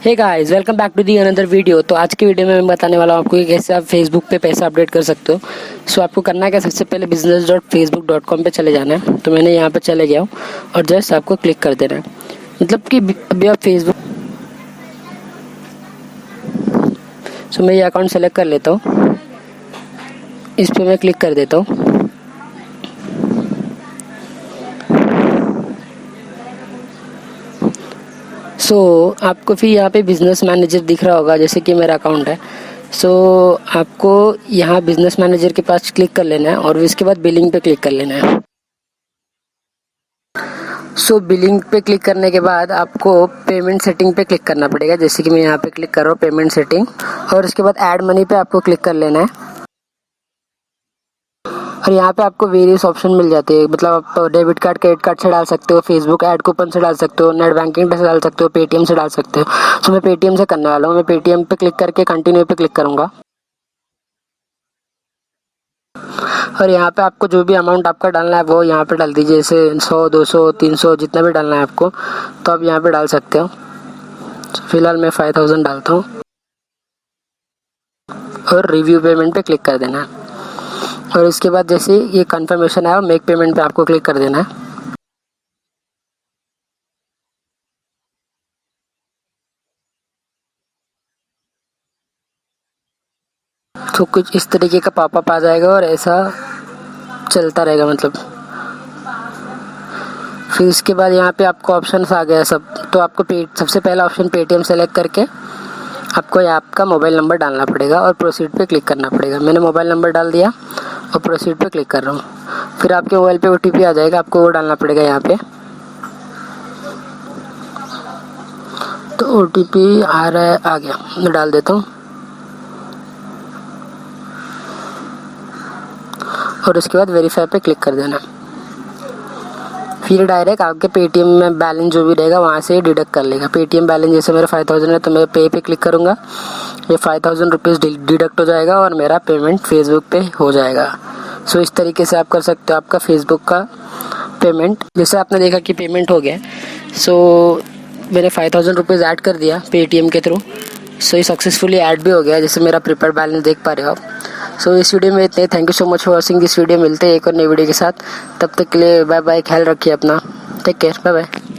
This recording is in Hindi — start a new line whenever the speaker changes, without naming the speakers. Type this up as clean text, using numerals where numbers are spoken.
Hey guys, welcome back to the another video. तो आज की वीडियो में मैं बताने वाला हूँ आपको कि कैसे आप फेसबुक पे पैसा अपडेट कर सकते हो। सो आपको करना है क्या, सबसे पहले business.facebook.com पे चले जाना है। तो मैंने यहाँ पे चले गया हूँ और जस्ट आपको क्लिक कर देना है। मतलब कि अभी आप फेसबुक, सो मैं ये अकाउंट सेलेक्ट कर लेता हूँ, इस पर मैं क्लिक कर देता हूँ। आपको फिर यहाँ पे बिजनेस मैनेजर दिख रहा होगा, जैसे कि मेरा अकाउंट है। आपको यहाँ बिजनेस मैनेजर के पास क्लिक कर लेना है और इसके बाद बिलिंग पे क्लिक कर लेना है। बिलिंग पे क्लिक करने के बाद आपको पेमेंट सेटिंग पे क्लिक करना पड़ेगा, जैसे कि मैं यहाँ पे क्लिक कर रहा हूँ पेमेंट सेटिंग, और उसके बाद ऐड मनी पे आपको क्लिक कर लेना है। और यहाँ पे आपको वेरियस ऑप्शन मिल जाते हैं, मतलब आप डेबिट कार्ड, क्रेडिट कार्ड से डाल सकते हो, फेसबुक ऐड कूपन से डाल सकते हो, नेट बैंकिंग पे से डाल सकते हो, पेटीएम से डाल सकते हो। मैं पेटीएम से करने वाला हूँ। मैं पेटीएम पे क्लिक करके कंटिन्यू पे क्लिक करूँगा। और यहाँ पे आपको जो भी अमाउंट आपका डालना है वो यहाँ पे डाल दीजिए, जैसे 100, 200, 300, जितना भी डालना है आपको, तो आप यहाँ पे डाल सकते हो। फिलहाल मैं 5000 डालता हूँ और रिव्यू पेमेंट पे क्लिक कर देना है। और इसके बाद जैसे ये कंफर्मेशन आया, मेक पेमेंट पे आपको क्लिक कर देना है। तो कुछ इस तरीके का पॉपअप आ जाएगा और ऐसा चलता रहेगा मतलब। फिर इसके बाद यहाँ पे आपको ऑप्शंस आ गया सब। तो आपको सबसे पहला ऑप्शन पेटीएम सेलेक्ट करके आपको आपका मोबाइल नंबर डालना पड़ेगा और प्रोसीड पे क्लिक करना पड़ेगा। मैंने मोबाइल नंबर डाल दिया और प्रोसीड पे क्लिक कर रहा हूँ। फिर आपके मोबाइल पे ओटीपी आ जाएगा, आपको वो डालना पड़ेगा यहाँ पे। तो ओटीपी आ रहा है, आ गया, मैं डाल देता हूँ। और उसके बाद वेरीफाई पे क्लिक कर देना। फिर डायरेक्ट आपके पेटीएम में बैलेंस जो भी रहेगा वहाँ से डिडक्ट कर लेगा। पेटीएम बैलेंस जैसे मेरा 5000 है तो मैं पे पे क्लिक करूँगा, ये 5000 रुपीज़ डिडक्ट हो जाएगा और मेरा पेमेंट फेसबुक पे हो जाएगा। इस तरीके से आप कर सकते हो आपका फेसबुक का पेमेंट। जैसे आपने देखा कि पेमेंट हो गया, मैंने 5000 रुपीज़ ऐड कर दिया पेटीएम के थ्रू। ये सक्सेसफुली ऐड भी हो गया, जैसे मेरा प्रीपेड बैलेंस देख पा रहे हो आप। इस वीडियो में इतने। Thank you so much for watching this video. मिलते हैं एक और नई वीडियो के साथ, तब तक के लिए बाय बाय। ख्याल रखिए अपना, टेक केयर, बाय बाय।